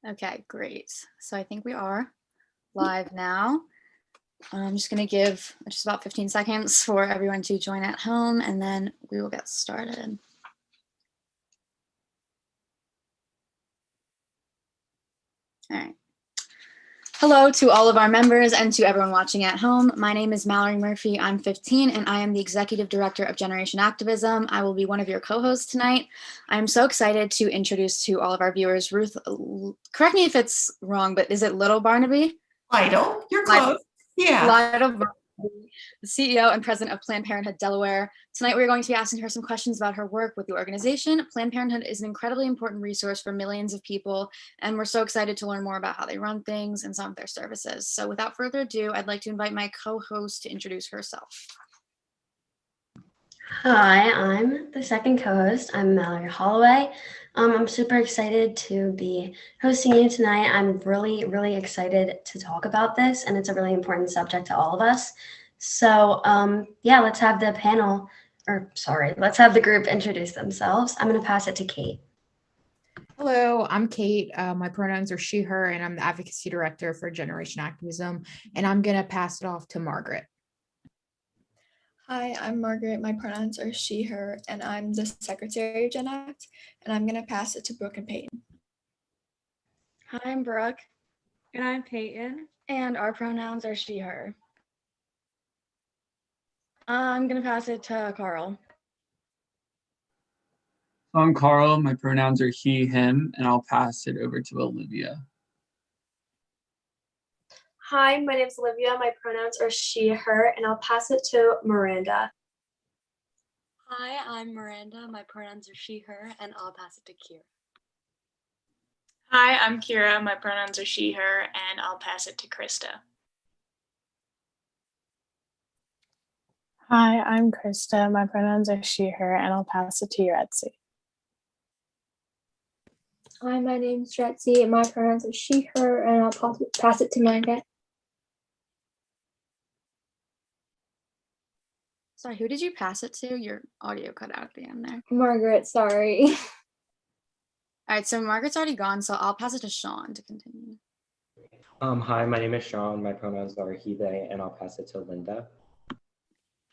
Okay, great. So I think we are live now. I'm just going to give just about 15 seconds for everyone to join at home, and then we will get started. All right. Hello to all of our members and to everyone watching at home. My name is Mallory Murphy. I'm 15 and I am the Executive Director of Generation Activism. I will be one of your co-hosts tonight. I'm so excited to introduce to all of our viewers, Ruth, correct me if it's wrong, but is it Lytle-Barnaby? Lytle, you're close. Yeah. Lytle-Barnaby, the CEO and President of Planned Parenthood Delaware. Tonight, we're going to be asking her some questions about her work with the organization. Planned Parenthood is an incredibly important resource for millions of people, and we're so excited to learn more about how they run things and some of their services. So without further ado, I'd like to invite my co-host to introduce herself. Hi, I'm the second co-host. I'm Mallory Holloway. I'm super excited to be hosting you tonight. I'm really excited to talk about this, and it's a really important subject to all of us. So yeah, let's have the panel, let's have the group introduce themselves. I'm going to pass it to Kate. Hello, I'm Kate. My pronouns are she, her, and I'm the Advocacy Director for Generation Activism, and I'm going to pass it off to Margaret. Hi, I'm Margaret. My pronouns are she, her, and I'm the Secretary of GENACT, and I'm going to pass it to Brooke and Peyton. Hi, I'm Brooke. And I'm Peyton. And our pronouns are she, her. I'm going to pass it to Carl. I'm Carl. My pronouns are he, him, and I'll pass it over to Olivia. Hi, my name is Olivia. My pronouns are she, her, and I'll pass it to Miranda. Hi, I'm Miranda. My pronouns are she, her, and I'll pass it to Kira. Hi, I'm Kira. My pronouns are she, her, and I'll pass it to Krista. Hi, I'm Krista. My pronouns are she, her, and I'll pass it to Yuretsi. Hi, my name's Yuretsi. My pronouns are she, her, and I'll pass it to Margaret. Sorry, who did you pass it to? Your audio cut out at the end there. Margaret, sorry. All right, so Margaret's already gone, so I'll pass it to Sean to continue. Hi, my name is Sean. My pronouns are he, they, and I'll pass it to Linda.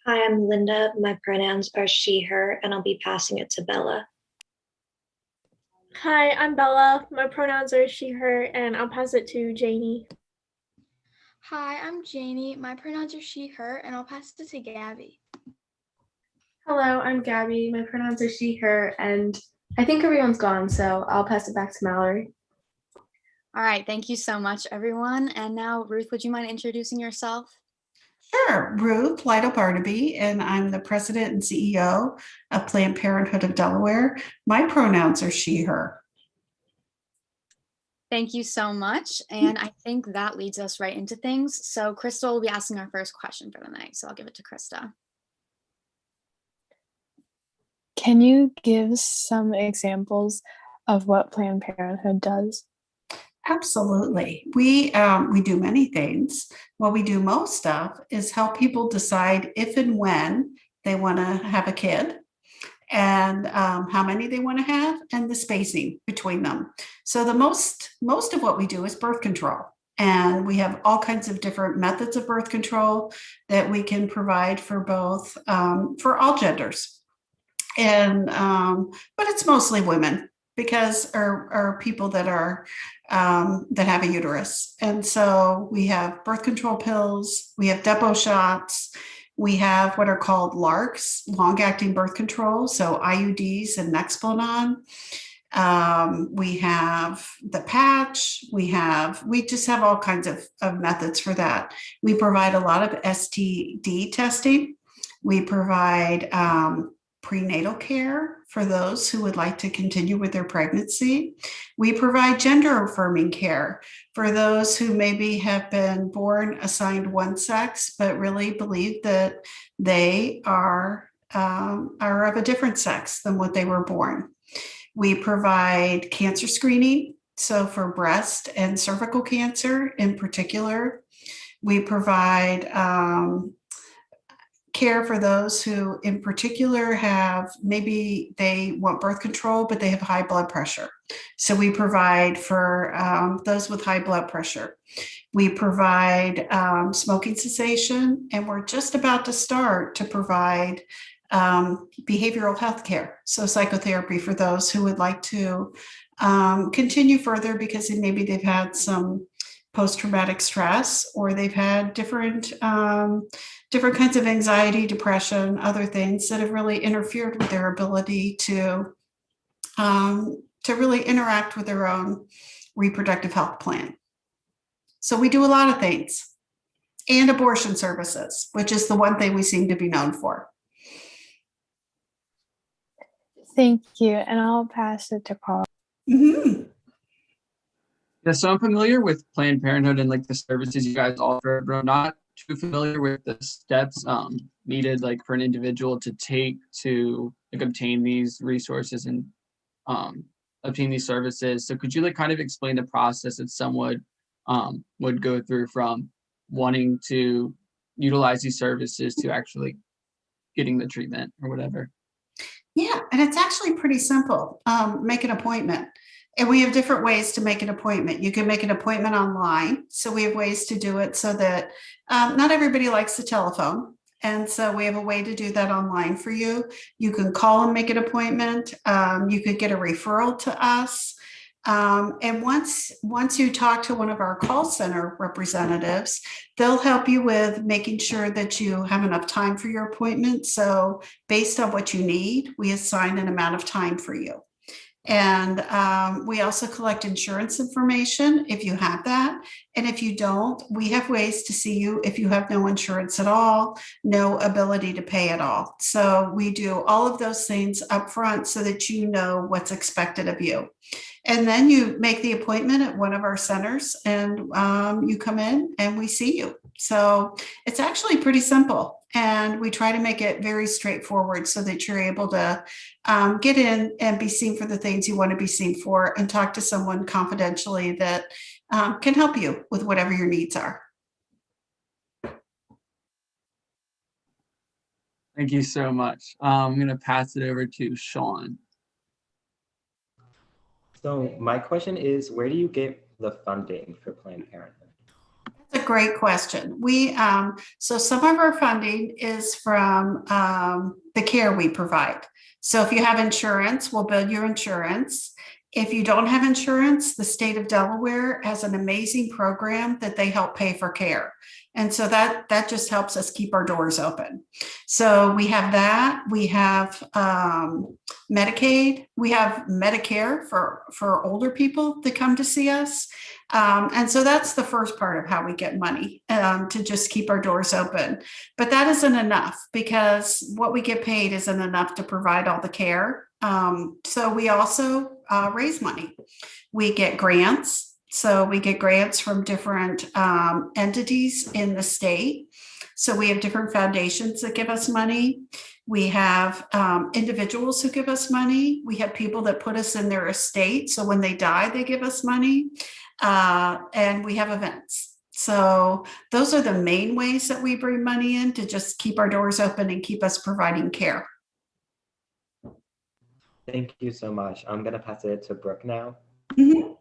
Hi, I'm Linda. My pronouns are she, her, and I'll be passing it to Bella. Hi, I'm Bella. My pronouns are she, her, and I'll pass it to Janie. Hi, I'm Janie. My pronouns are she, her, and I'll pass it to Gabby. Hello, I'm Gabby. My pronouns are she, her, and I think everyone's gone, so I'll pass it back to Mallory. All right, thank you so much, everyone. And now, Ruth, would you mind introducing yourself? Sure, Ruth Lytle-Barnaby, and I'm the President and CEO of Planned Parenthood of Delaware. My pronouns are she, her. Thank you so much. And I think that leads us right into things. So Krista will be asking our first question for the night. So I'll give it to Krista. Can you give some examples of what Planned Parenthood does? Absolutely. We do many things. What we do most of is help people decide if and when they want to have a kid, and how many they want to have, and the spacing between them. So the most of what we do is birth control. And we have all kinds of different methods of birth control that we can provide for both, for all genders. And but it's mostly women, because are people that are that have a uterus. And so we have birth control pills, we have depot shots, we have what are called LARCs, long-acting birth control, so IUDs and Nexplanon. We have the patch, we just have all kinds of methods for that. We provide a lot of STD testing. We provide prenatal care for those who would like to continue with their pregnancy. We provide gender affirming care for those who maybe have been born assigned one sex, but really believe that they are of a different sex than what they were born. We provide cancer screening, so for breast and cervical cancer in particular. We provide care for those who in particular have, maybe they want birth control, but they have high blood pressure. So we provide for those with high blood pressure. We provide smoking cessation, and we're just about to start to provide behavioral health care. So psychotherapy for those who would like to continue further because maybe they've had some post-traumatic stress, or they've had different kinds of anxiety, depression, other things that have really interfered with their ability to really interact with their own reproductive health plan. So we do a lot of things, and abortion services, which is the one thing we seem to be known for. Thank you. And I'll pass it to Carl. Mm-hmm. Yeah, so I'm familiar with Planned Parenthood and like the services you guys offer, but I'm not too familiar with the steps needed like for an individual to take to like obtain these resources and obtain these services. So could you like kind of explain the process that someone would go through from wanting to utilize these services to actually getting the treatment or whatever? Yeah, and it's actually pretty simple. Make an appointment. And we have different ways to make an appointment. You can make an appointment online. So we have ways to do it so that not everybody likes the telephone. And so we have a way to do that online for you. You can call and make an appointment. You could get a referral to us. And once you talk to one of our call center representatives, they'll help you with making sure that you have enough time for your appointment. So based on what you need, we assign an amount of time for you. And we also collect insurance information if you have that. And if you don't, we have ways to see you if you have no insurance at all, no ability to pay at all. So we do all of those things up front so that you know what's expected of you. And then you make the appointment at one of our centers, and you come in and we see you. So it's actually pretty simple. And we try to make it very straightforward so that you're able to get in and be seen for the things you want to be seen for, and talk to someone confidentially that can help you with whatever your needs are. Thank you so much. I'm going to pass it over to Sean. So my question is, where do you get the funding for Planned Parenthood? That's a great question. We so some of our funding is from the care we provide. So if you have insurance, we'll bill your insurance. If you don't have insurance, the state of Delaware has an amazing program that they help pay for care. And so that just helps us keep our doors open. So we have that. We have Medicaid. We have Medicare for older people that come to see us. And so that's the first part of how we get money to just keep our doors open. But that isn't enough, because what we get paid isn't enough to provide all the care. So we also raise money. We get grants. So we get grants from different entities in the state. So we have different foundations that give us money. We have individuals who give us money. We have people that put us in their estate. So when they die, they give us money. And we have events. So those are the main ways that we bring money in to just keep our doors open and keep us providing care. Thank you so much. I'm going to pass it to Brooke now. Mm-hmm.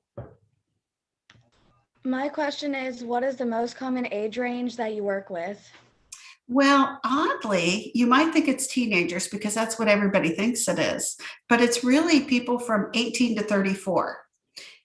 My question is, what is the most common age range that you work with? Well, oddly, you might think it's teenagers because that's what everybody thinks it is, but it's really people from 18 to 34.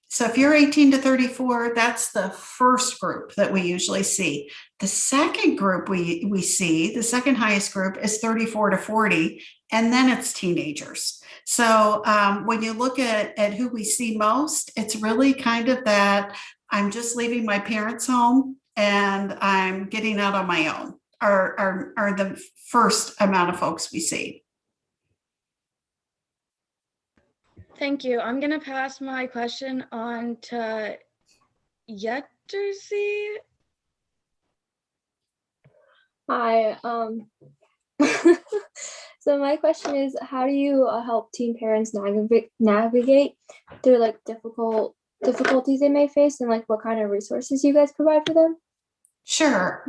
So if you're 18 to 34, that's the first group that we usually see. The second group we see, the second highest group, is 34 to 40, and then it's teenagers. So when you look at who we see most, it's really kind of that I'm just leaving my parents' home and I'm getting out on my own are the first amount of folks we see. Thank you. I'm going to pass my question on to Yettersy. Hi. So my question is, how do you help teen parents navigate through like difficulties they may face, and like what kind of resources you guys provide for them? Sure.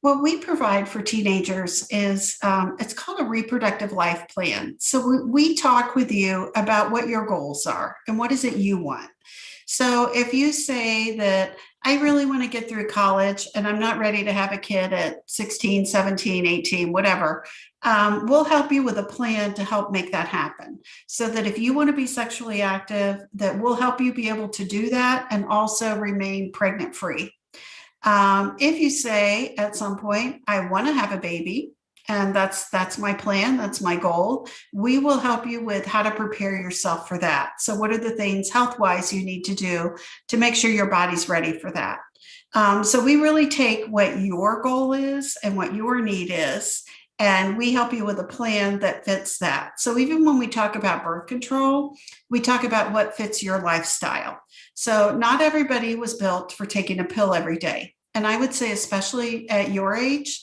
What we provide for teenagers is it's called a reproductive life plan. So we talk with you about what your goals are and what is it you want. So if you say that I really want to get through college and I'm not ready to have a kid at 16, 17, 18, whatever, we'll help you with a plan to help make that happen. So that if you want to be sexually active, that we'll help you be able to do that and also remain pregnant free. If you say at some point, I want to have a baby, and that's my plan, that's my goal, we will help you with how to prepare yourself for that. So what are the things health-wise you need to do to make sure your body's ready for that? So we really take what your goal is and what your need is, and we help you with a plan that fits that. So even when we talk about birth control, we talk about what fits your lifestyle. So not everybody was built for taking a pill every day. And I would say, especially at your age,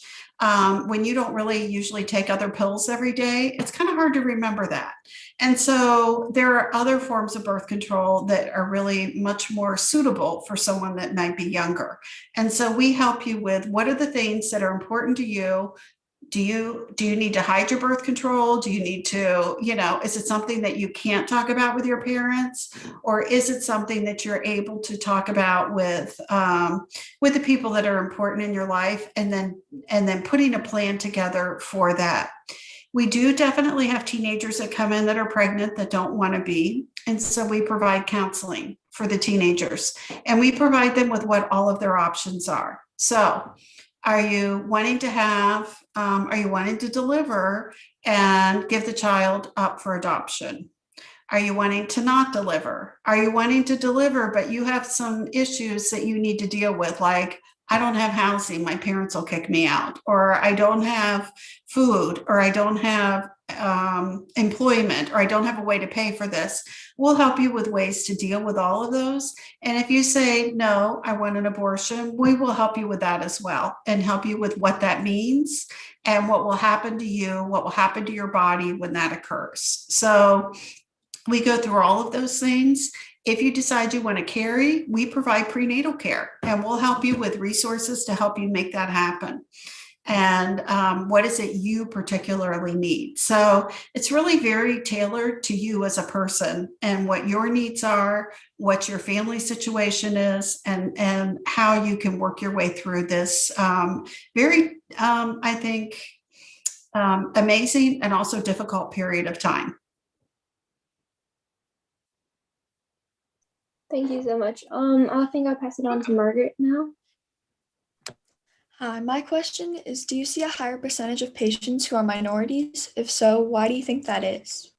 when you don't really usually take other pills every day, it's kind of hard to remember that. And so there are other forms of birth control that are really much more suitable for someone that might be younger. And so we help you with what are the things that are important to you. Do you need to hide your birth control? Do you need to, is it something that you can't talk about with your parents? Or is it something that you're able to talk about with the people that are important in your life, and then putting a plan together for that? We do definitely have teenagers that come in that are pregnant that don't want to be. And so we provide counseling for the teenagers, and we provide them with what all of their options are. So are you wanting to deliver and give the child up for adoption? Are you wanting to not deliver? Are you wanting to deliver, but you have some issues that you need to deal with, like, I don't have housing, my parents will kick me out, or I don't have food, or I don't have employment, or I don't have a way to pay for this? We'll help you with ways to deal with all of those. And if you say, no, I want an abortion, we will help you with that as well, and help you with what that means and what will happen to you, what will happen to your body when that occurs. So we go through all of those things. If you decide you want to carry, we provide prenatal care, and we'll help you with resources to help you make that happen. And what is it you particularly need? So it's really very tailored to you as a person and what your needs are, what your family situation is, and how you can work your way through this very, I think, amazing and also difficult period of time. Thank you so much. I think I'll pass it on to Margaret now. Hi, my question is, do you see a higher percentage of patients who are minorities? If so, why do you think that is?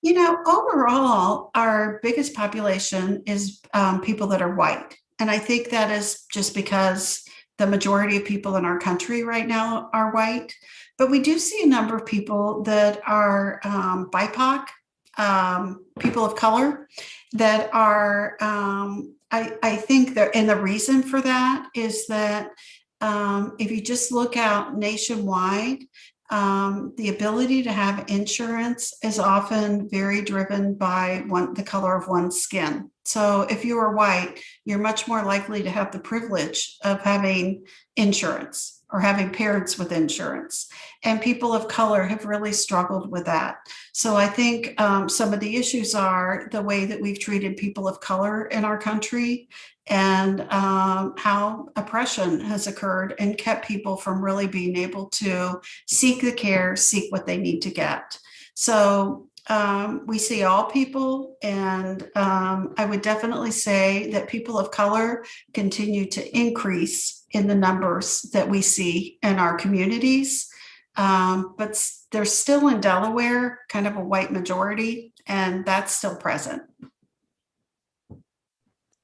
Overall, our biggest population is people that are white. And I think that is just because the majority of people in our country right now are white. But we do see a number of people that are BIPOC, people of color, that are, I think that, and the reason for that is that if you just look out nationwide, the ability to have insurance is often very driven by the color of one's skin. So if you are white, you're much more likely to have the privilege of having insurance or having parents with insurance. And people of color have really struggled with that. So I think some of the issues are the way that we've treated people of color in our country, and how oppression has occurred and kept people from really being able to seek the care, seek what they need to get. So we see all people, and I would definitely say that people of color continue to increase in the numbers that we see in our communities. But there's still in Delaware kind of a white majority, and that's still present.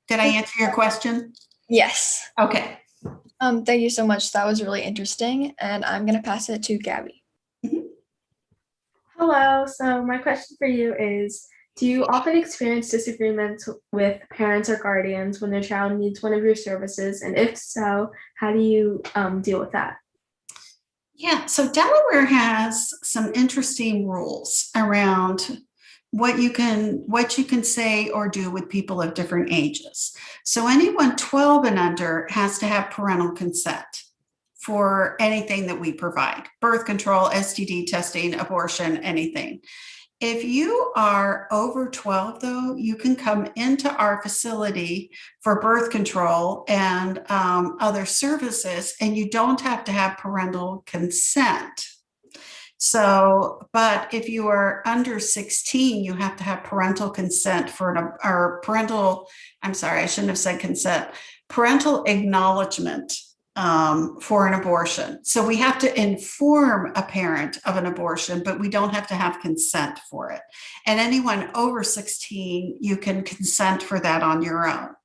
Did I answer your question? Yes. Okay. Thank you so much. That was really interesting. And I'm going to pass it to Gabby. Hello. So my question for you is, do you often experience disagreements with parents or guardians when their child needs one of your services? And if so, how do you deal with that? Yeah, so Delaware has some interesting rules around what you can say or do with people of different ages. So anyone 12 and under has to have parental consent for anything that we provide: birth control, STD testing, abortion, anything. If you are over 12, though, you can come into our facility for birth control and other services, and you don't have to have parental consent. So, but if you are under 16, you have to have parental consent I'm sorry, I shouldn't have said consent, parental acknowledgement for an abortion. So we have to inform a parent of an abortion, but we don't have to have consent for it. And anyone over 16, you can consent for that on your own.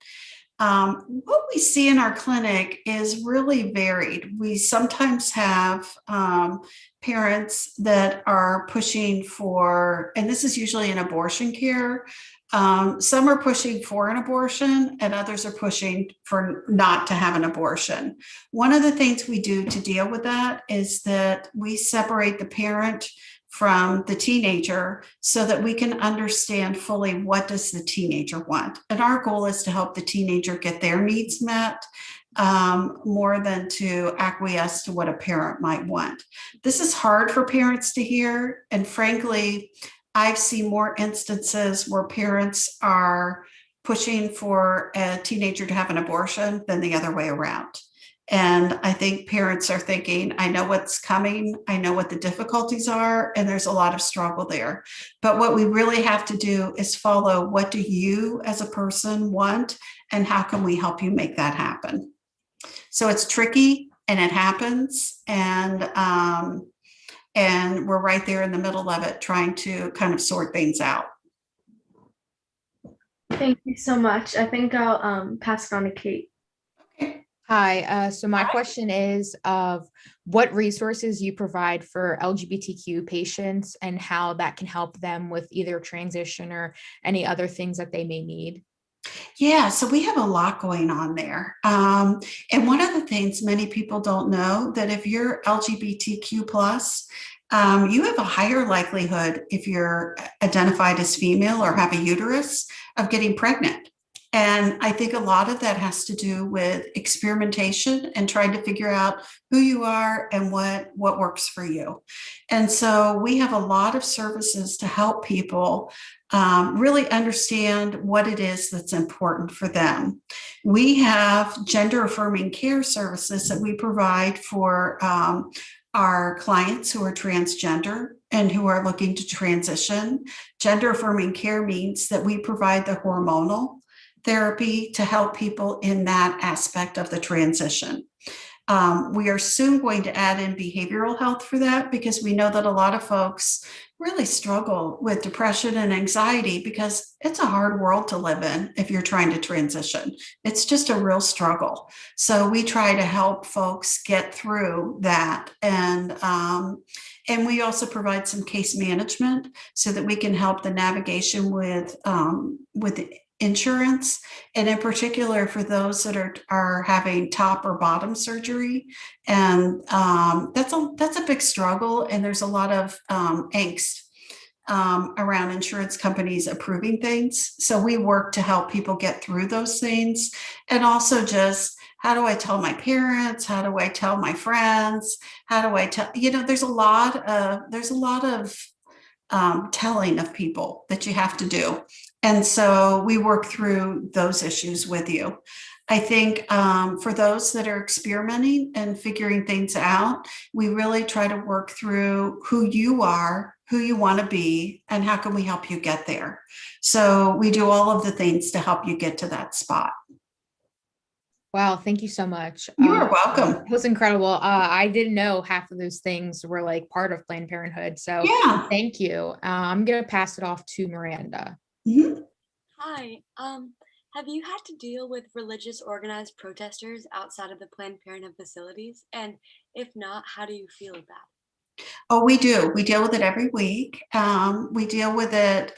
What we see in our clinic is really varied. We sometimes have parents that are pushing for, and this is usually in abortion care, some are pushing for an abortion and others are pushing for not to have an abortion. One of the things we do to deal with that is that we separate the parent from the teenager so that we can understand fully what does the teenager want. And our goal is to help the teenager get their needs met more than to acquiesce to what a parent might want. This is hard for parents to hear. And frankly, I've seen more instances where parents are pushing for a teenager to have an abortion than the other way around. And I think parents are thinking, I know what's coming, I know what the difficulties are, and there's a lot of struggle there. But what we really have to do is follow, what do you as a person want, and how can we help you make that happen? So it's tricky, and it happens, and we're right there in the middle of it, trying to kind of sort things out. Thank you so much. I think I'll pass it on to Kate. Hi, so my question is of what resources you provide for LGBTQ patients and how that can help them with either transition or any other things that they may need. Yeah, so we have a lot going on there. And one of the things many people don't know, that if you're LGBTQ plus, you have a higher likelihood, if you're identified as female or have a uterus, of getting pregnant. And I think a lot of that has to do with experimentation and trying to figure out who you are and what works for you. And so we have a lot of services to help people really understand what it is that's important for them. We have gender affirming care services that we provide for our clients who are transgender and who are looking to transition. Gender affirming care means that we provide the hormonal therapy to help people in that aspect of the transition. We are soon going to add in behavioral health for that, because we know that a lot of folks really struggle with depression and anxiety, because it's a hard world to live in if you're trying to transition. It's just a real struggle. So we try to help folks get through that. And we also provide some case management so that we can help the navigation with insurance, and in particular for those that are having top or bottom surgery. And that's a big struggle, and there's a lot of angst around insurance companies approving things. So we work to help people get through those things. And also just, how do I tell my parents? How do I tell my friends? How do I tell, there's a lot of telling of people that you have to do. And so we work through those issues with you. I think for those that are experimenting and figuring things out, we really try to work through who you are, who you want to be, and how can we help you get there. So we do all of the things to help you get to that spot. Wow, thank you so much. You are welcome. It was incredible. I didn't know half of those things were like part of Planned Parenthood. So yeah. Thank you. I'm going to pass it off to Miranda. Mm-hmm. Hi. Have you had to deal with religious organized protesters outside of the Planned Parenthood facilities? And if not, how do you feel about it? Oh, we do. We deal with it every week. We deal with it.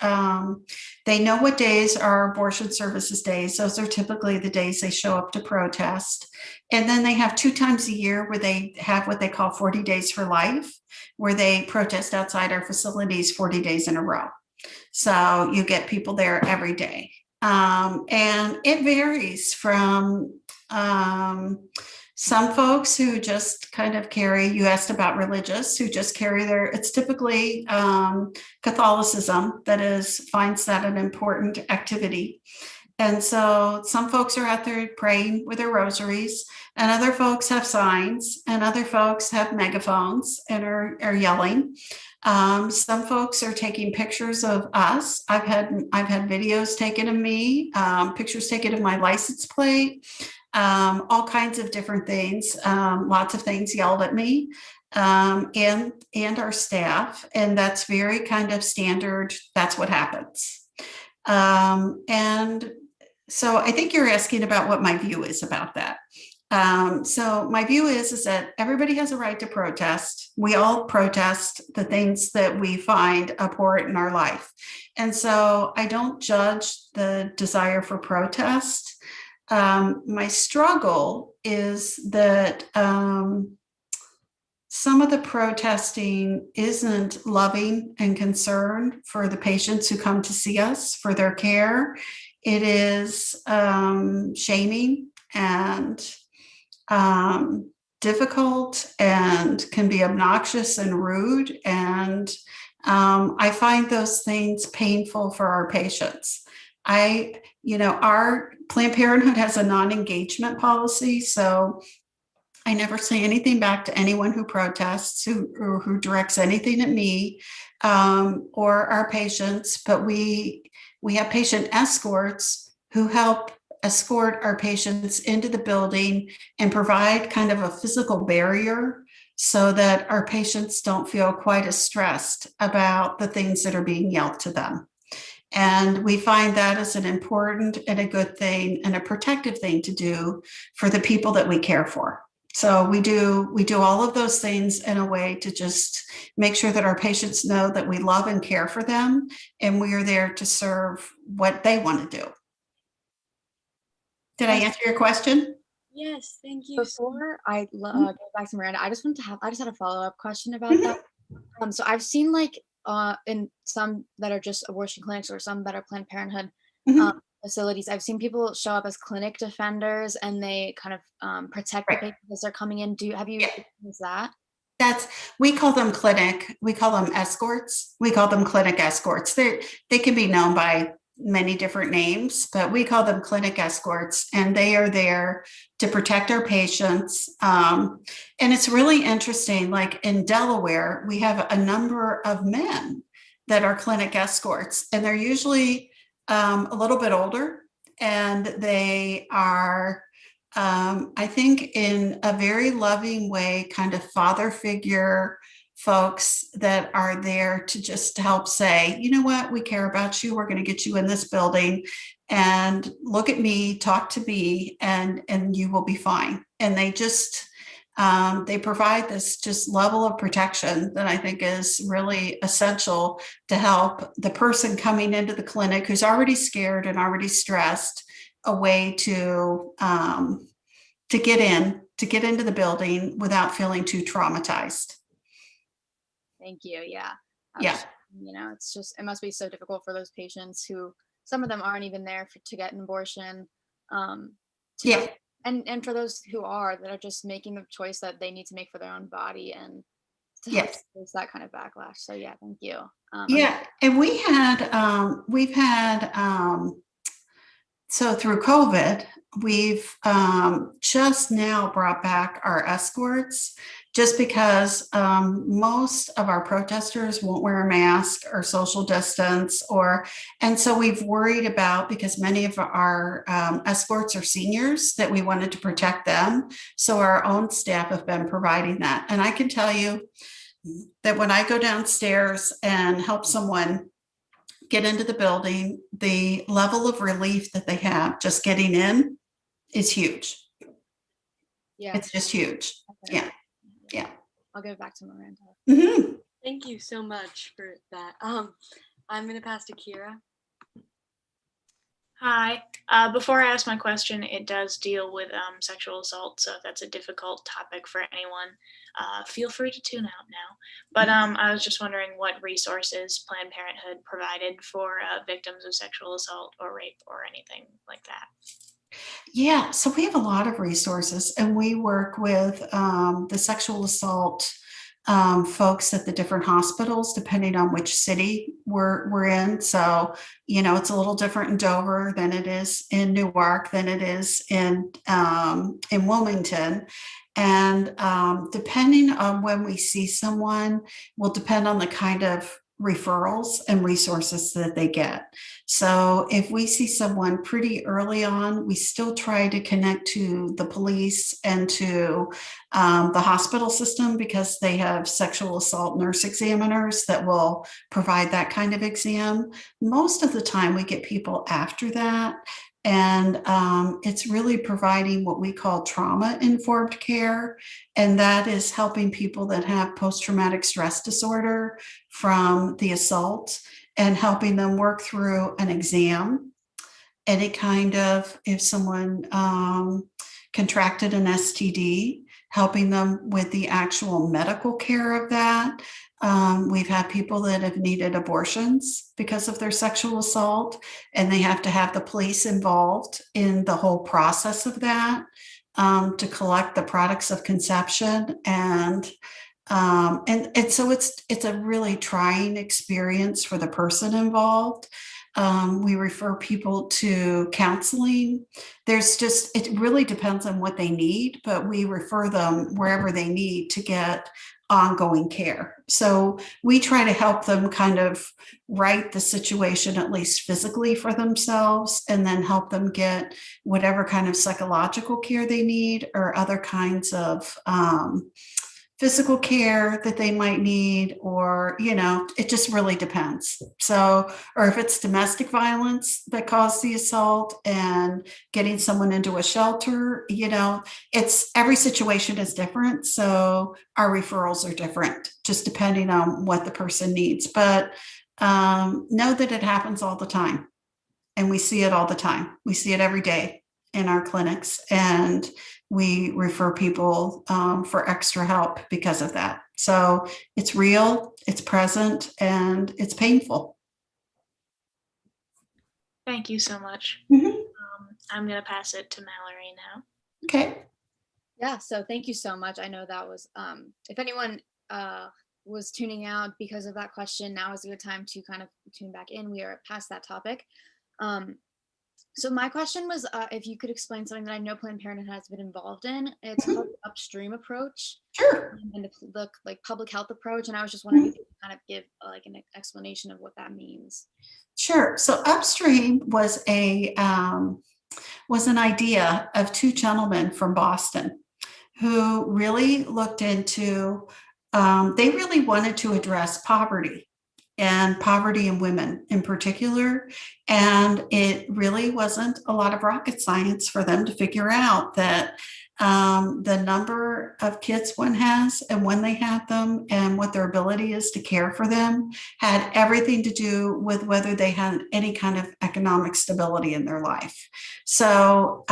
They know what days are abortion services days. Those are typically the days they show up to protest. And then they have 2 times a year where they have what they call 40 Days for Life, where they protest outside our facilities 40 days in a row. So you get people there every day. And it varies from some folks who just kind of carry, you asked about religious, who just carry it's typically Catholicism that finds that an important activity. And so some folks are out there praying with their rosaries, and other folks have signs, and other folks have megaphones and are yelling. Some folks are taking pictures of us. I've had videos taken of me, pictures taken of my license plate, all kinds of different things. Lots of things yelled at me, and our staff, and that's very kind of standard. That's what happens. And so I think you're asking about what my view is about that. So my view is that everybody has a right to protest. We all protest the things that we find abhorrent in our life. And so I don't judge the desire for protest. My struggle is that some of the protesting isn't loving and concerned for the patients who come to see us for their care. It is shaming and difficult, and can be obnoxious and rude. And I find those things painful for our patients. Our Planned Parenthood has a non-engagement policy, so I never say anything back to anyone who protests, who directs anything at me or our patients. But we have patient escorts who help escort our patients into the building and provide kind of a physical barrier so that our patients don't feel quite as stressed about the things that are being yelled to them. And we find that as an important and a good thing and a protective thing to do for the people that we care for. So we do all of those things in a way to just make sure that our patients know that we love and care for them, and we are there to serve what they want to do. Did I answer your question? Yes, thank you. Before I go back to Miranda, I just had a follow-up question about that. So I've seen in some that are just abortion clinics or some that are Planned Parenthood facilities, I've seen people show up as clinic defenders, and they kind of protect the patients as they're coming in. Have you experienced that? We call them escorts. We call them clinic escorts. They can be known by many different names, but we call them clinic escorts, and they are there to protect our patients. And it's really interesting, like in Delaware, we have a number of men that are clinic escorts, and they're usually a little bit older, and they are I think in a very loving way, kind of father figure folks that are there to just help say, you know what, we care about you. We're going to get you in this building, and look at me, talk to me, and you will be fine. And they just, they provide this just level of protection that I think is really essential to help the person coming into the clinic who's already scared and already stressed, a way to get into the building without feeling too traumatized. Thank you. Yeah. Yeah. It must be so difficult for those patients who, some of them aren't even there to get an abortion. Yeah. And for those who that are just making the choice that they need to make for their own body, and to Yes. face that kind of backlash. So yeah, thank you. And we've had so through COVID, we've just now brought back our escorts, just because most of our protesters won't wear a mask or social distance, and so we've worried about, because many of our escorts are seniors, that we wanted to protect them. So our own staff have been providing that. And I can tell you that when I go downstairs and help someone get into the building, the level of relief that they have just getting in is huge. Yeah. It's just huge. Yeah. Yeah. I'll give it back to Miranda. Mm-hmm. Thank you so much for that. I'm going to pass to Kira. Hi. Before I ask my question, it does deal with sexual assault, so if that's a difficult topic for anyone, feel free to tune out now. But I was just wondering what resources Planned Parenthood provided for victims of sexual assault or rape or anything like that. Yeah, so we have a lot of resources, and we work with the sexual assault folks at the different hospitals, depending on which city we're in. So, it's a little different in Dover than it is in Newark, than it is in Wilmington. And depending on when we see someone will depend on the kind of referrals and resources that they get. So if we see someone pretty early on, we still try to connect to the police and to the hospital system, because they have sexual assault nurse examiners that will provide that kind of exam. Most of the time we get people after that. And it's really providing what we call trauma-informed care. And that is helping people that have post-traumatic stress disorder from the assault and helping them work through an exam. Any kind of, if someone contracted an STD, helping them with the actual medical care of that. We've had people that have needed abortions because of their sexual assault, and they have to have the police involved in the whole process of that to collect the products of conception. And so it's a really trying experience for the person involved. We refer people to counseling. It really depends on what they need, but we refer them wherever they need to get ongoing care. So we try to help them kind of right the situation, at least physically, for themselves, and then help them get whatever kind of psychological care they need or other kinds of physical care that they might need, or, it just really depends. So, or if it's domestic violence that caused the assault and getting someone into a shelter, it's every situation is different. So our referrals are different, just depending on what the person needs. But know that it happens all the time. And we see it all the time. We see it every day in our clinics, and we refer people for extra help because of that. So it's real, it's present, and it's painful. Thank you so much. I'm going to pass it to Mallory now. Okay. Yeah, so thank you so much. I know that was, if anyone was tuning out because of that question, now is a good time to kind of tune back in. We are past that topic. So my question was, if you could explain something that I know Planned Parenthood has been involved in. It's called the upstream approach. Sure. And the public health approach. And I was just wondering if you could kind of give an explanation of what that means. Sure. So upstream was an idea of two gentlemen from Boston who really looked into, they really wanted to address poverty, and poverty in women in particular. And it really wasn't a lot of rocket science for them to figure out that the number of kids one has and when they have them and what their ability is to care for them had everything to do with whether they had any kind of economic stability in their life. So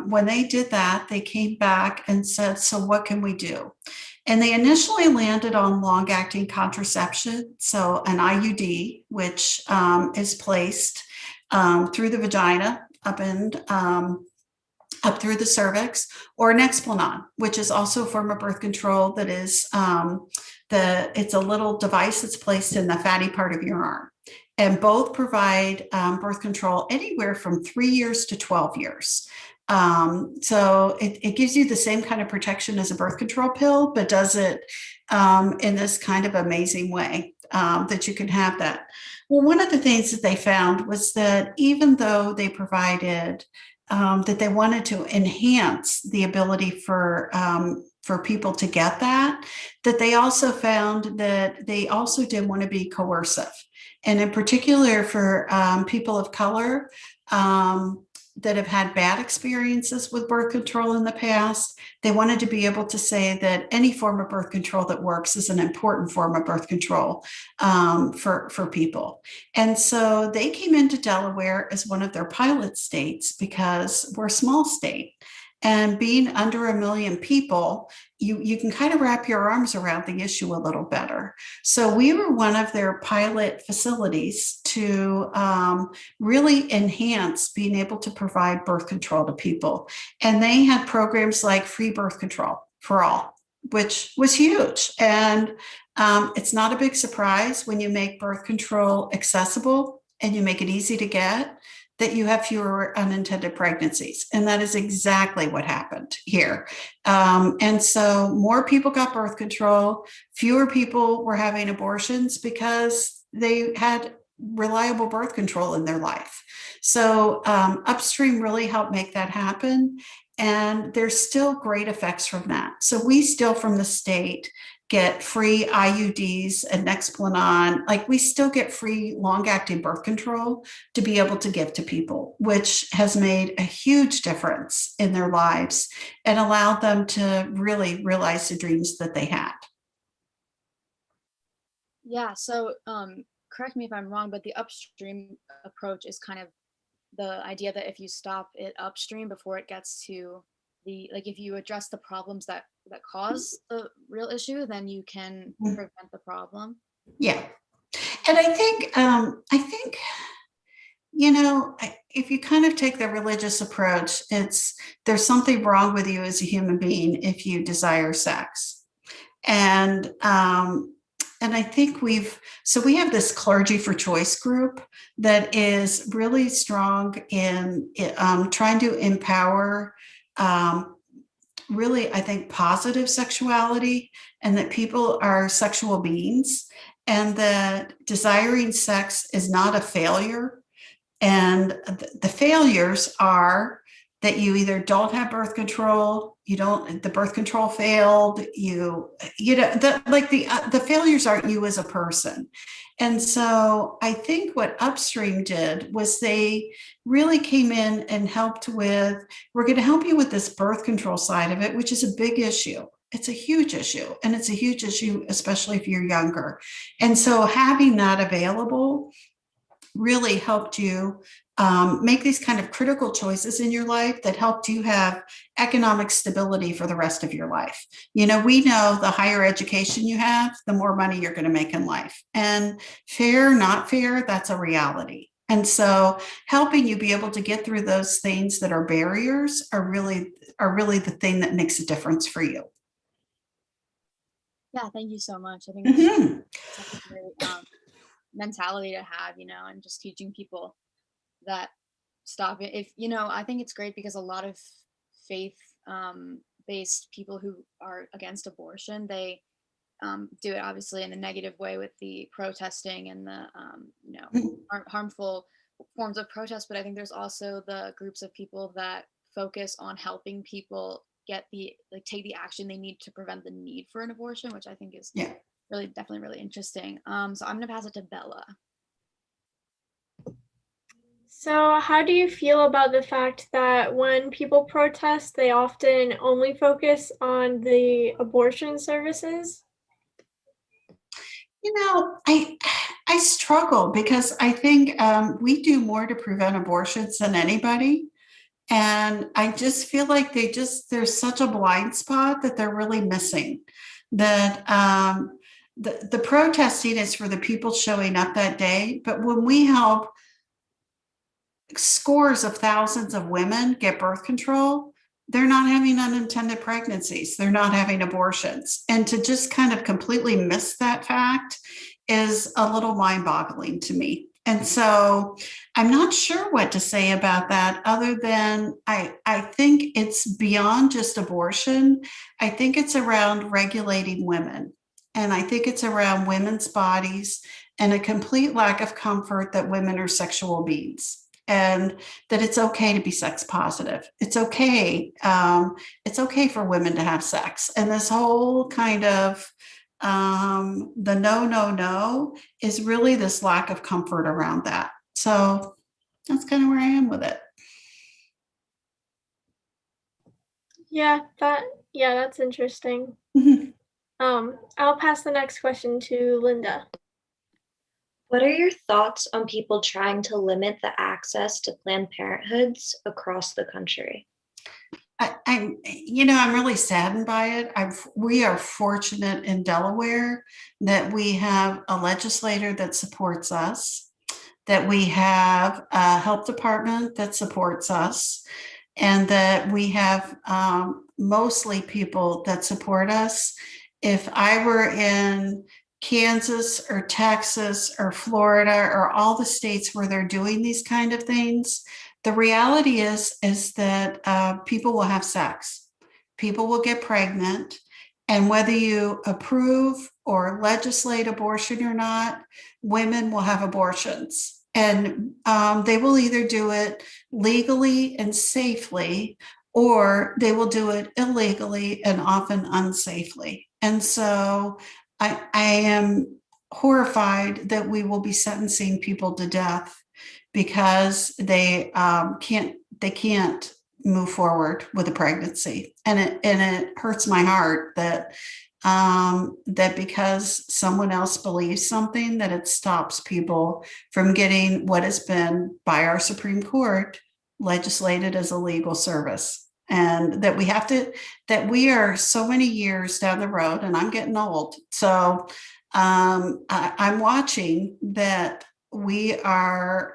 when they did that, they came back and said, so what can we do? And they initially landed on long-acting contraception, so an IUD, which is placed through the vagina up through the cervix, or an Explanon, which is also a form of birth control that is it's a little device that's placed in the fatty part of your arm. And both provide birth control anywhere from 3 years to 12 years. So it gives you the same kind of protection as a birth control pill, but does it in this kind of amazing way that you can have that. Well, one of the things that they found was that even though they provided that they wanted to enhance the ability for people to get that they also found that they also did want to be coercive. And in particular for people of color that have had bad experiences with birth control in the past, they wanted to be able to say that any form of birth control that works is an important form of birth control for people. And so they came into Delaware as one of their pilot states because we're a small state. And being under 1 million people, you can kind of wrap your arms around the issue a little better. So we were one of their pilot facilities to really enhance being able to provide birth control to people. And they had programs like free birth control for all, which was huge. And it's not a big surprise when you make birth control accessible and you make it easy to get, that you have fewer unintended pregnancies. And that is exactly what happened here. And so more people got birth control, fewer people were having abortions because they had reliable birth control in their life. So upstream really helped make that happen. And there's still great effects from that. So we still from the state get free IUDs and Nexplanon. Like we still get free long-acting birth control to be able to give to people, which has made a huge difference in their lives and allowed them to really realize the dreams that they had. Yeah, so correct me if I'm wrong, but the upstream approach is kind of the idea that if you stop it upstream before it gets to the, like if you address the problems that cause the real issue, then you can prevent the problem. Yeah. And I think, you know, if you kind of take the religious approach, there's something wrong with you as a human being if you desire sex. And I think we have this Clergy for Choice group that is really strong in trying to empower really, I think, positive sexuality, and that people are sexual beings, and that desiring sex is not a failure. And the failures are that you either don't have birth control, the birth control failed, the failures aren't you as a person. And so I think what Upstream did was they really came in and helped with, we're going to help you with this birth control side of it, which is a big issue. It's a huge issue, and it's a huge issue, especially if you're younger. And so having that available really helped you make these kind of critical choices in your life that helped you have economic stability for the rest of your life. You know, we know the higher education you have, the more money you're going to make in life. And fair, not fair, that's a reality. And so helping you be able to get through those things that are barriers are really the thing that makes a difference for you. Yeah, thank you so much. I think it's such a great mentality to have, you know, and just teaching people that stop it. If, you know, I think it's great because a lot of faith based people who are against abortion, they do it obviously in a negative way with the protesting and the, you know, harmful forms of protest. But I think there's also the groups of people that focus on helping people get take the action they need to prevent the need for an abortion, which I think is definitely really interesting. So I'm gonna pass it to Bella. So how do you feel about the fact that when people protest, they often only focus on the abortion services? You know, I struggle because I think we do more to prevent abortions than anybody. And I just feel like there's such a blind spot that they're really missing. That the protesting is for the people showing up that day. But when we help scores of thousands of women get birth control, they're not having unintended pregnancies. They're not having abortions. And to just kind of completely miss that fact is a little mind-boggling to me. And so I'm not sure what to say about that other than I think it's beyond just abortion. I think it's around regulating women. And I think it's around women's bodies and a complete lack of comfort that women are sexual beings. And that it's okay to be sex positive. It's okay. It's okay for women to have sex. And this whole kind of the no is really this lack of comfort around that. So that's kind of where I am with it. Yeah, that's interesting. I'll pass the next question to Linda. What are your thoughts on people trying to limit the access to Planned Parenthoods across the country? I'm really saddened by it. We are fortunate in Delaware that we have a legislator that supports us, that we have a health department that supports us, and that we have mostly people that support us. If I were in Kansas or Texas or Florida or all the states where they're doing these kind of things, the reality is that people will have sex, people will get pregnant, and whether you approve or legislate abortion or not, women will have abortions. And they will either do it legally and safely, or they will do it illegally and often unsafely. And so I am horrified that we will be sentencing people to death because they can't move forward with a pregnancy, and it hurts my heart that that because someone else believes something, that it stops people from getting what has been by our Supreme Court legislated as a legal service. And that we are so many years down the road, and I'm getting old. So I'm watching that we are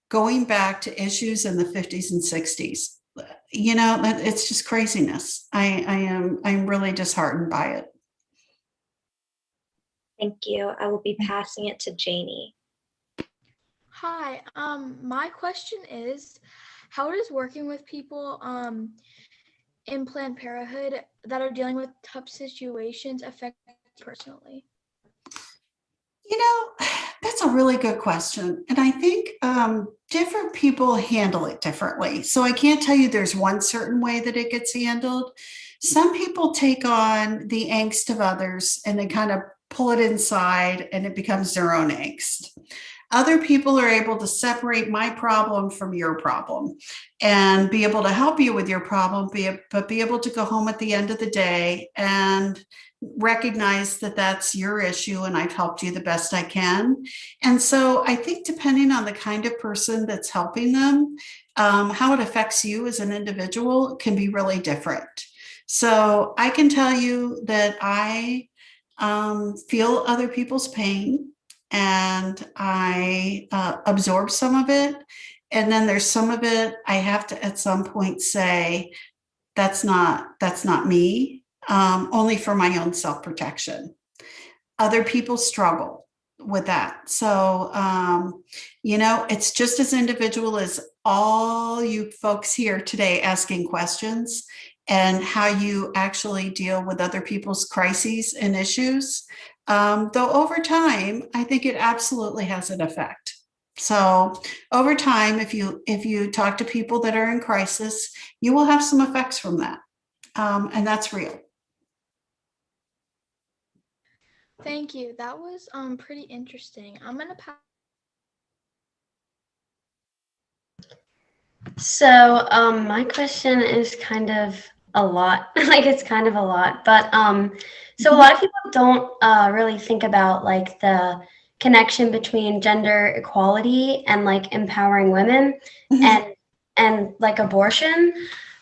going back to issues in the 50s and 60s. It's just craziness. I'm really disheartened by it. Thank you. I will be passing it to Janie. Hi, my question is, how does working with people in Planned Parenthood that are dealing with tough situations affect you personally? That's a really good question. And I think different people handle it differently. So I can't tell you there's one certain way that it gets handled. Some people take on the angst of others and they kind of pull it inside and it becomes their own angst. Other people are able to separate my problem from your problem and be able to help you with your problem, but be able to go home at the end of the day and recognize that that's your issue and I've helped you the best I can. And so I think depending on the kind of person that's helping them, how it affects you as an individual can be really different. So I can tell you that I feel other people's pain and I absorb some of it. And then there's some of it I have to at some point say, that's not me, only for my own self-protection. Other people struggle with that. So, it's just as individual as all you folks here today asking questions and how you actually deal with other people's crises and issues. Though over time, I think it absolutely has an effect. So over time, if you talk to people that are in crisis, you will have some effects from that. And that's real. Thank you. That was pretty interesting. I'm gonna pass. So my question is kind of a lot, like it's kind of a lot, but so a lot of people don't really think about like the connection between gender equality and like empowering women and like abortion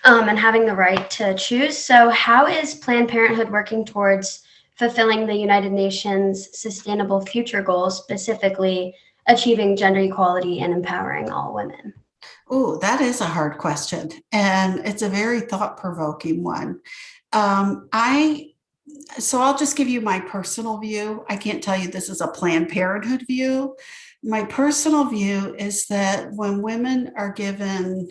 and having the right to choose. So how is Planned Parenthood working towards fulfilling the United Nations Sustainable Future Goals, specifically achieving gender equality and empowering all women? Oh, that is a hard question. And it's a very thought-provoking one. So I'll just give you my personal view. I can't tell you this is a Planned Parenthood view. My personal view is that when women are given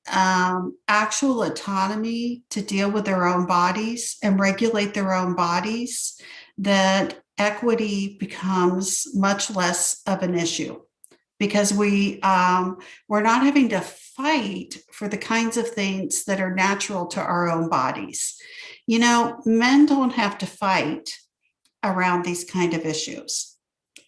actual autonomy to deal with their own bodies and regulate their own bodies, that equity becomes much less of an issue. Because we're not having to fight for the kinds of things that are natural to our own bodies. Men don't have to fight around these kind of issues.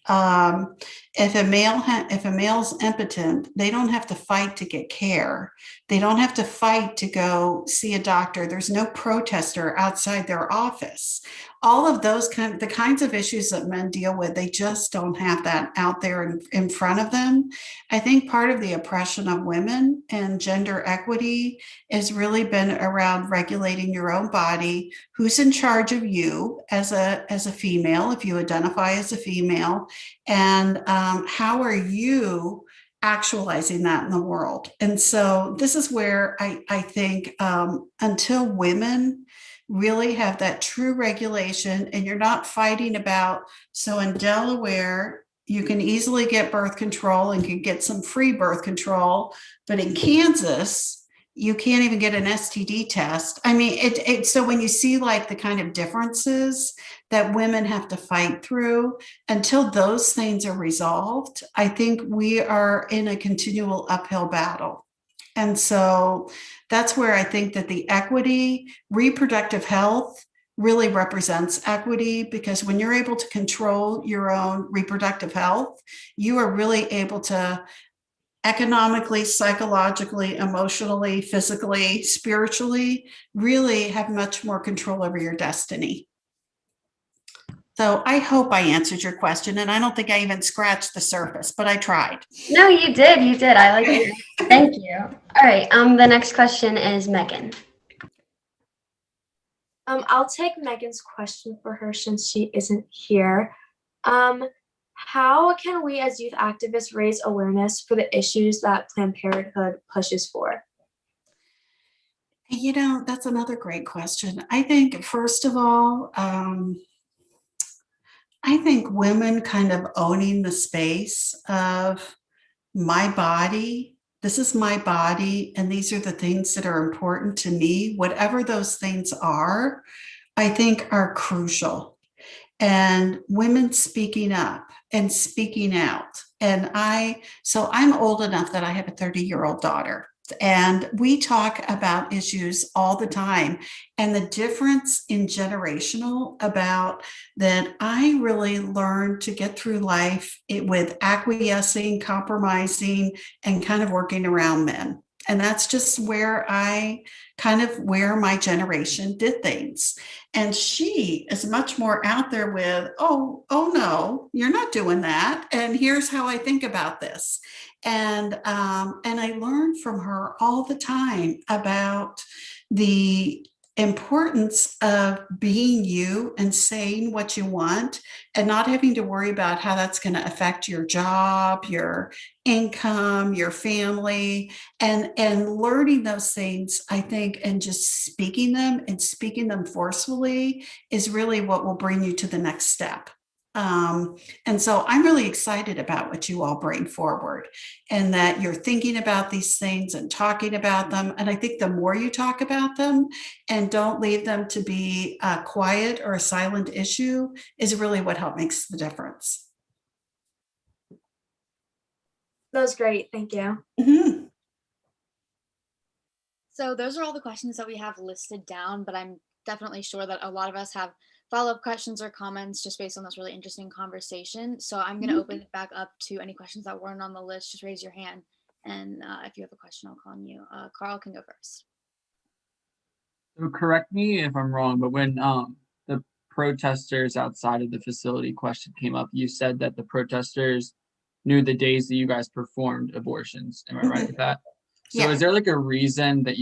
If a male's impotent, they don't have to fight to get care. They don't have to fight to go see a doctor. There's no protester outside their office. all of those the kinds of issues that men deal with, they just don't have that out there in front of them. I think part of the oppression of women and gender equity has really been around regulating your own body, who's in charge of you as a female, if you identify as a female, and how are you actualizing that in the world. And so this is where I think until women really have that true regulation, and you're not fighting about, so in Delaware, you can easily get birth control and can get some free birth control, but in Kansas, you can't even get an STD test. I mean, so when you see like the kind of differences that women have to fight through, until those things are resolved, I think we are in a continual uphill battle. And so that's where I think that the equity, reproductive health really represents equity, because when you're able to control your own reproductive health, you are really able to economically, psychologically, emotionally, physically, spiritually, really have much more control over your destiny. So I hope I answered your question, and I don't think I even scratched the surface, but I tried. No, you did. You did. I like it. Thank you. All right. The next question is Megan. I'll take Megan's question for her since she isn't here. How can we as youth activists raise awareness for the issues that Planned Parenthood pushes for? You know, that's another great question. I think, first of all, I think women kind of owning the space of my body. This is my body, and these are the things that are important to me. Whatever those things are, I think are crucial. And women speaking up and speaking out. And so I'm old enough that I have a 30-year-old daughter, and we talk about issues all the time. And the difference in generational about that, I really learned to get through life with acquiescing, compromising, and kind of working around men. And that's just where where my generation did things. And she is much more out there with, oh no, you're not doing that. And here's how I think about this. And I learned from her all the time about the importance of being you and saying what you want, and not having to worry about how that's going to affect your job, your income, your family, and learning those things, I think, and just speaking them forcefully is really what will bring you to the next step. And so I'm really excited about what you all bring forward, and that you're thinking about these things and talking about them. And I think the more you talk about them and don't leave them to be a quiet or a silent issue is really what makes the difference. That was great. Thank you. Mm-hmm. So those are all the questions that we have listed down, but I'm definitely sure that a lot of us have follow-up questions or comments just based on this really interesting conversation. So I'm going to open it back up to any questions that weren't on the list. Just raise your hand, and if you have a question, I'll call on you. Carl can go first. So correct me if I'm wrong, but when the protesters outside of the facility question came up, you said that the protesters knew the days that you guys performed abortions. Am I right with that? So yeah. Is there like a reason that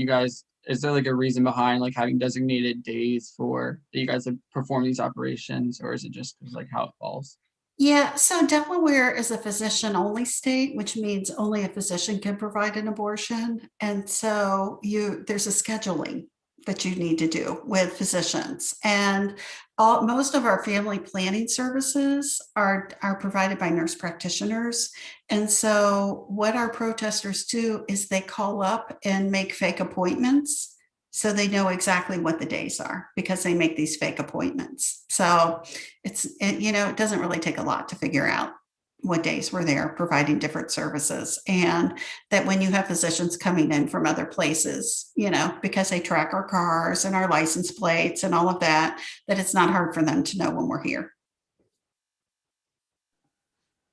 is there like a reason behind like having designated days for that you guys have performed these operations, or is it just like how it falls? Yeah, so Delaware is a physician-only state, which means only a physician can provide an abortion. And so there's a scheduling that you need to do with physicians. And most of our family planning services are provided by nurse practitioners. And so what our protesters do is they call up and make fake appointments, so they know exactly what the days are, because they make these fake appointments. So it doesn't really take a lot to figure out what days we're there providing different services. And that when you have physicians coming in from other places, because they track our cars and our license plates and all of that, that it's not hard for them to know when we're here.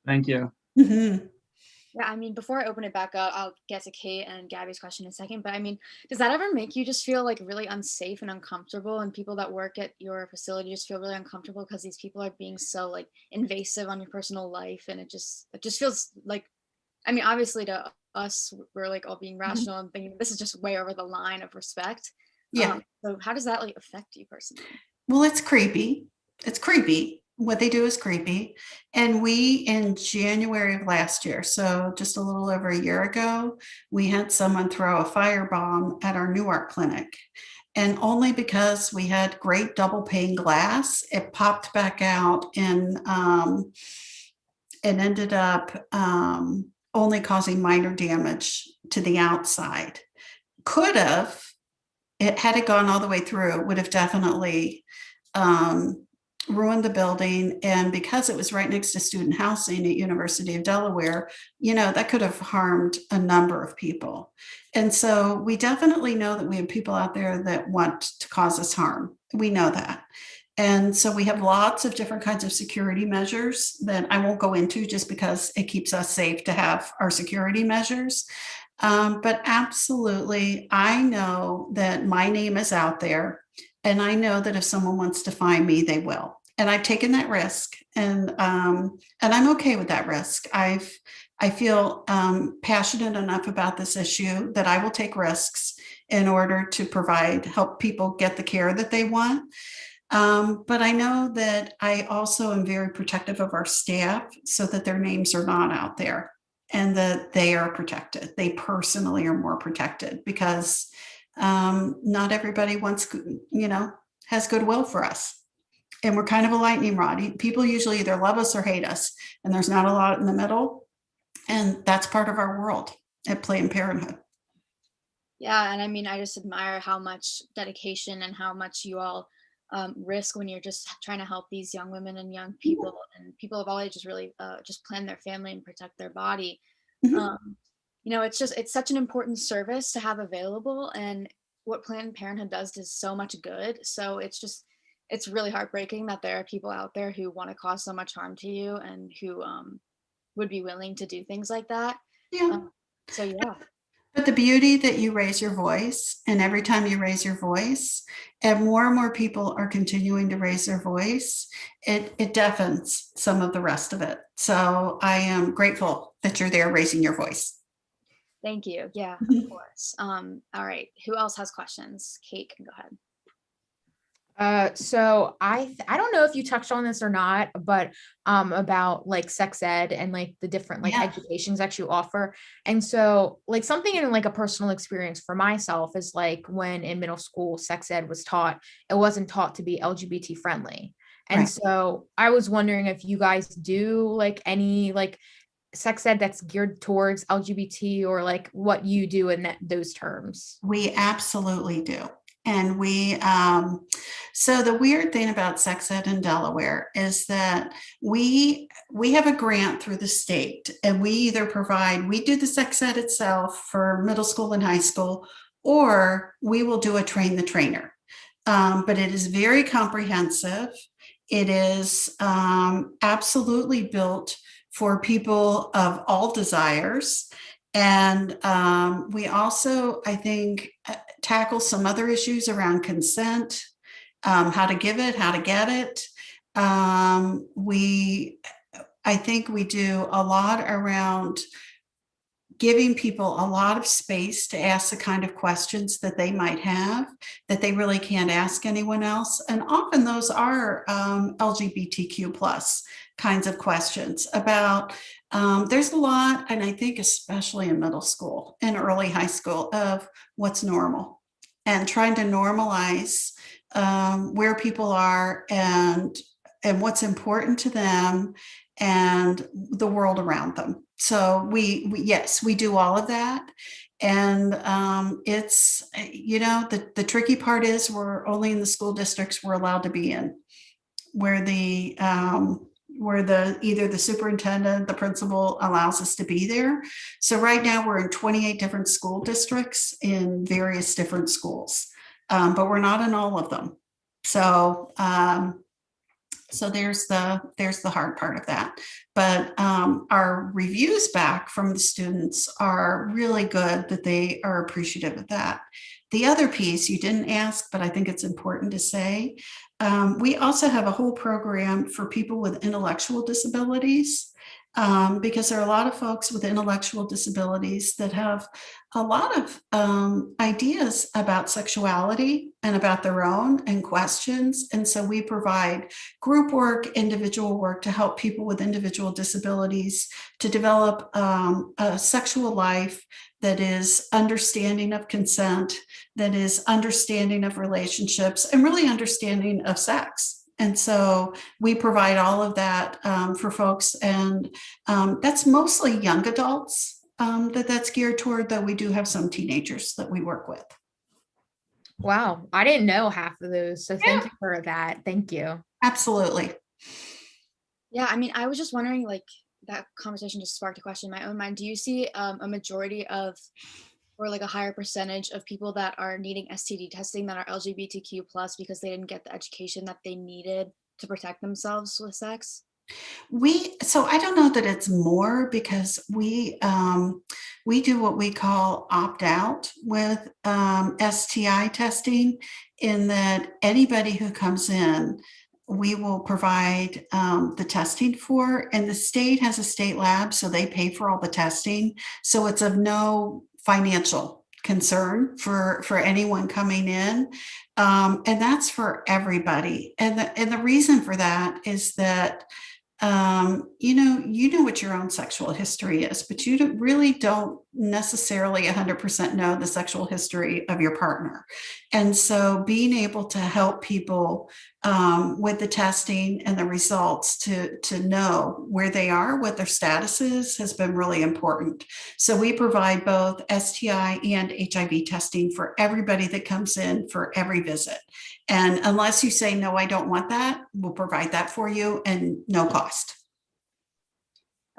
Thank you. Mm-hmm. Yeah, I mean, before I open it back up, I'll get to Kate and Gabby's question in a second. But I mean, does that ever make you just feel like really unsafe and uncomfortable? And people that work at your facility just feel really uncomfortable because these people are being so like invasive on your personal life, and it just feels like, I mean, obviously to us, we're like all being rational and thinking this is just way over the line of respect. Yeah. So how does that like affect you personally? Well, it's creepy. It's creepy. What they do is creepy. And we, in January of last year, so just a little over a year ago, we had someone throw a firebomb at our Newark clinic. And only because we had great double pane glass, it popped back out and it ended up only causing minor damage to the outside. Could have, it had it gone all the way through, it would have definitely ruined the building. And because it was right next to student housing at University of Delaware, that could have harmed a number of people. And so we definitely know that we have people out there that want to cause us harm. We know that. And so we have lots of different kinds of security measures that I won't go into just because it keeps us safe to have our security measures. But absolutely, I know that my name is out there, and I know that if someone wants to find me, they will. And I've taken that risk, and I'm okay with that risk. I feel passionate enough about this issue that I will take risks in order to help people get the care that they want. But I know that I also am very protective of our staff so that their names are not out there and that they are protected. They personally are more protected because not everybody has goodwill for us. And we're kind of a lightning rod. People usually either love us or hate us, and there's not a lot in the middle. And that's part of our world at Planned Parenthood. Yeah, and I mean, I just admire how much dedication and how much you all risk when you're just trying to help these young women and young people and people of all ages really just plan their family and protect their body. It's such an important service to have available, and what Planned Parenthood does so much good. So it's really heartbreaking that there are people out there who want to cause so much harm to you and who would be willing to do things like that. Yeah. So yeah. But the beauty that you raise your voice, and every time you raise your voice, and more people are continuing to raise their voice, it deafens some of the rest of it. So I am grateful that you're there raising your voice. Thank you. Yeah, of course. All right. Who else has questions? Kate can go ahead. So I don't know if you touched on this or not, but about like sex ed and like the different like educations that you offer. And so like something in like a personal experience for myself is like when in middle school sex ed was taught, it wasn't taught to be LGBT friendly. And so I was wondering if you guys do like any like sex ed that's geared towards LGBT or like what you do in those terms. We absolutely do. And so the weird thing about sex ed in Delaware is that we have a grant through the state, and we do the sex ed itself for middle school and high school, or we will do a train the trainer. But it is very comprehensive. It is absolutely built for people of all desires. And we also, I think, tackle some other issues around consent, how to give it, how to get it. I think we do a lot around giving people a lot of space to ask the kind of questions that they might have that they really can't ask anyone else. And often those are LGBTQ plus kinds of questions about, there's a lot, and I think especially in middle school and early high school, of what's normal and trying to normalize where people are and what's important to them and the world around them. So we do all of that. And it's, the tricky part is we're only in the school districts we're allowed to be in, where either the superintendent, the principal allows us to be there. So right now we're in 28 different school districts in various different schools, but we're not in all of them. So So there's the hard part of that. But our reviews back from the students are really good, that they are appreciative of that. The other piece you didn't ask, but I think it's important to say, we also have a whole program for people with intellectual disabilities, because there are a lot of folks with intellectual disabilities that have a lot of ideas about sexuality and about their own and questions. And so we provide group work, individual work to help people with individual disabilities to develop a sexual life that is understanding of consent, that is understanding of relationships, and really understanding of sex. And so we provide all of that for folks, and that's mostly young adults that's geared toward, though we do have some teenagers that we work with. Wow, I didn't know half of those. So thank you for that. Thank you. Absolutely. Yeah, I mean, I was just wondering, like, that conversation just sparked a question in my own mind. Do you see a majority of, or like a higher percentage of people that are needing STD testing that are LGBTQ plus because they didn't get the education that they needed to protect themselves with sex? So I don't know that it's more, because we do what we call opt out with STI testing, in that anybody who comes in, we will provide the testing for, and the state has a state lab, so they pay for all the testing. So it's of no financial concern for anyone coming in. And that's for everybody. And the reason for that is that you know what your own sexual history is, but you really don't necessarily 100% know the sexual history of your partner. And so being able to help people with the testing and the results to know where they are, what their status is, has been really important. So we provide both STI and HIV testing for everybody that comes in for every visit. And unless you say, no, I don't want that, we'll provide that for you, and no cost.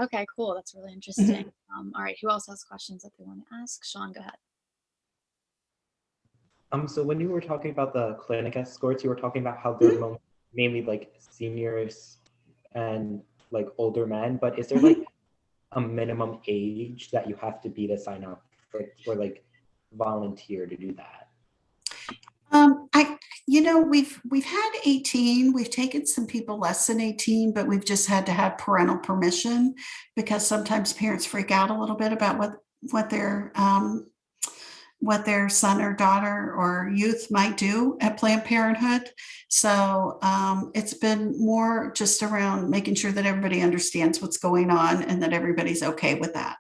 Okay, cool. That's really interesting. All right, who else has questions that they want to ask? Sean, go ahead. So when you were talking about the clinic escorts, you were talking about how they're mainly like seniors and like older men, but is there like a minimum age that you have to be to sign up for like volunteer to do that? We've had 18, we've taken some people less than 18, but we've just had to have parental permission, because sometimes parents freak out a little bit about what their son or daughter or youth might do at Planned Parenthood. So it's been more just around making sure that everybody understands what's going on and that everybody's okay with that.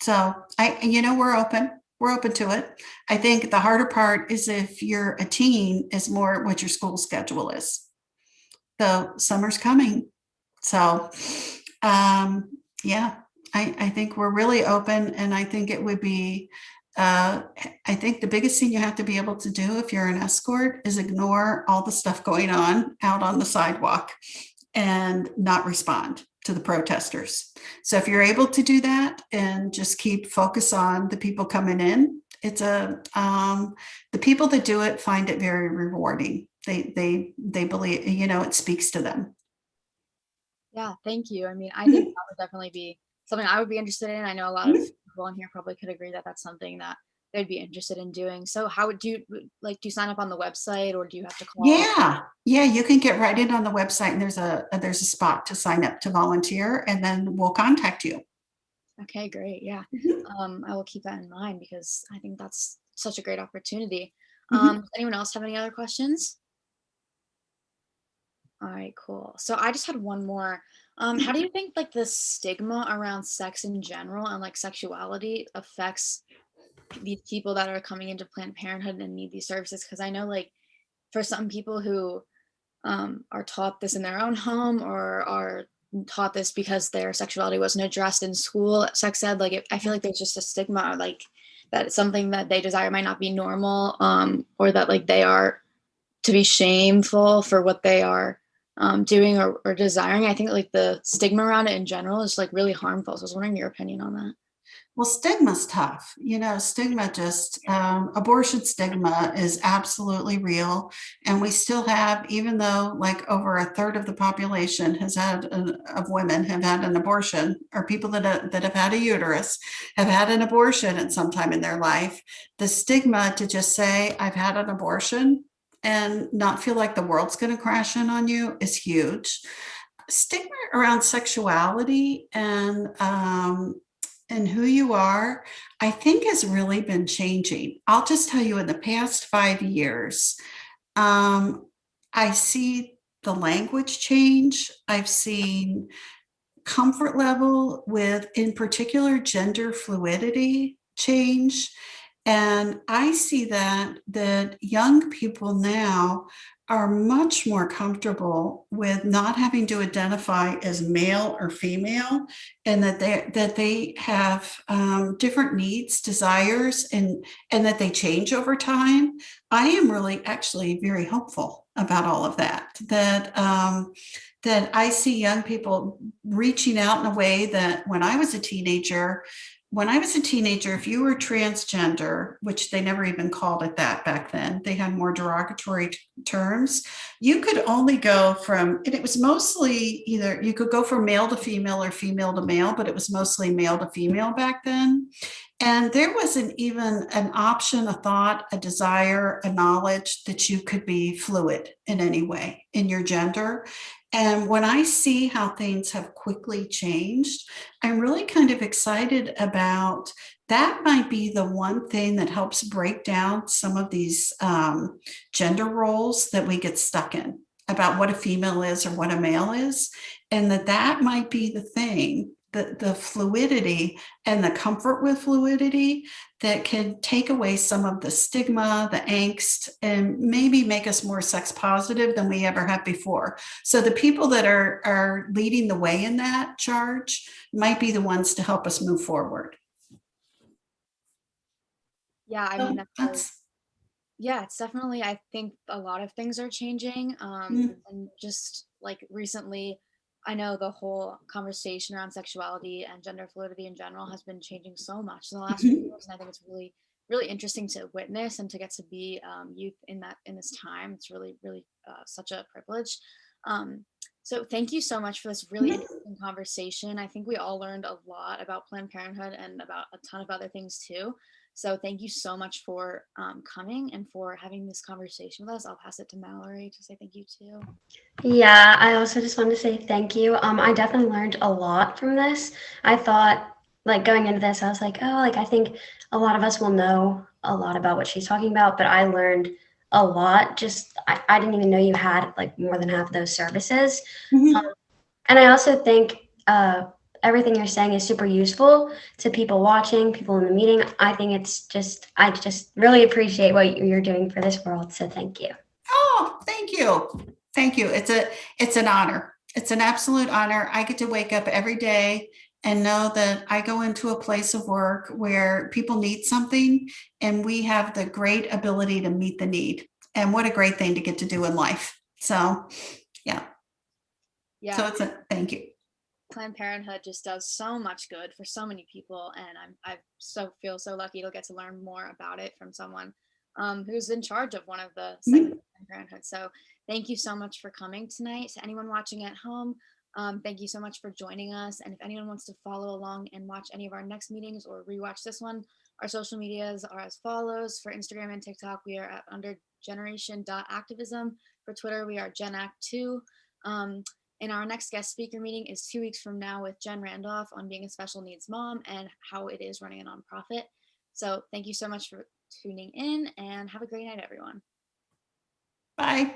So we're open. We're open to it. I think the harder part is if you're a teen, is more what your school schedule is. So summer's coming. So I think we're really open, and I think it would be, I think the biggest thing you have to be able to do if you're an escort is ignore all the stuff going on out on the sidewalk and not respond to the protesters. So if you're able to do that and just keep focus on the people coming in, the people that do it find it very rewarding. They believe, it speaks to them. Yeah, thank you. I mean, I think that would definitely be something I would be interested in. I know a lot of people in here probably could agree that that's something that they'd be interested in doing. So how would you, do you sign up on the website, or do you have to call? Yeah, you can get right in on the website, and there's a spot to sign up to volunteer, and then we'll contact you. Okay, great. Yeah. I will keep that in mind, because I think that's such a great opportunity. Does anyone else have any other questions? All right, cool. So I just had one more. How do you think like the stigma around sex in general and like sexuality affects these people that are coming into Planned Parenthood and need these services? Because I know, like, for some people who are taught this in their own home, or are taught this because their sexuality wasn't addressed in school, sex ed, like I feel like there's just a stigma, or like that something that they desire might not be normal, or that like they are to be shameful for what they are doing or desiring. I think like the stigma around it in general is like really harmful. So I was wondering your opinion on that. Well, stigma's tough. Stigma abortion stigma is absolutely real. And we still have, even though like over a third of the population of women have had an abortion, or people that have had a uterus have had an abortion at some time in their life, the stigma to just say, I've had an abortion and not feel like the world's going to crash in on you is huge. Stigma around sexuality and who you are, I think has really been changing. I'll just tell you, in the past 5 years, I see the language change. I've seen comfort level with, in particular, gender fluidity change. And I see that young people now are much more comfortable with not having to identify as male or female, and that they have different needs, desires, and that they change over time. I am really actually very hopeful about all of that. That I see young people reaching out in a way that when I was a teenager, if you were transgender, which they never even called it that back then, they had more derogatory terms, you could only go from, and it was mostly either you could go from male to female or female to male, but it was mostly male to female back then. And there wasn't even an option, a thought, a desire, a knowledge that you could be fluid in any way in your gender. And when I see how things have quickly changed, I'm really kind of excited about that. Might be the one thing that helps break down some of these gender roles that we get stuck in about what a female is or what a male is. And that might be the thing, the fluidity and the comfort with fluidity that can take away some of the stigma, the angst, and maybe make us more sex positive than we ever have before. So the people that are leading the way in that charge might be the ones to help us move forward. Yeah, I mean, it's definitely, I think a lot of things are changing. And just like recently, I know the whole conversation around sexuality and gender fluidity in general has been changing so much in the last few years, and I think it's really, really interesting to witness and to get to be youth in this time. It's really, really such a privilege. So thank you so much for this really interesting conversation. I think we all learned a lot about Planned Parenthood and about a ton of other things too. So thank you so much for coming and for having this conversation with us. I'll pass it to Mallory to say thank you too. Yeah, I also just wanted to say thank you. I definitely learned a lot from this. I thought, like, going into this, I was like, oh, like, I think a lot of us will know a lot about what she's talking about, but I learned a lot. I didn't even know you had like more than half of those services. And I also think everything you're saying is super useful to people watching, people in the meeting. I just really appreciate what you're doing for this world. So thank you. Oh, thank you. Thank you. It's an honor. It's an absolute honor. I get to wake up every day and know that I go into a place of work where people need something and we have the great ability to meet the need. And what a great thing to get to do in life. So, yeah. So thank you. Planned Parenthood just does so much good for so many people, and I feel so lucky to get to learn more about it from someone who's in charge of one of the segments of Planned Parenthood. So thank you so much for coming tonight. To anyone watching at home, thank you so much for joining us. And if anyone wants to follow along and watch any of our next meetings or rewatch this one, our social medias are as follows. For Instagram and TikTok, we are under generation.activism. For Twitter, we are GENACT2. And our next guest speaker meeting is 2 weeks from now with Jen Randolph on being a special needs mom and how it is running a nonprofit. So thank you so much for tuning in, and have a great night, everyone. Bye.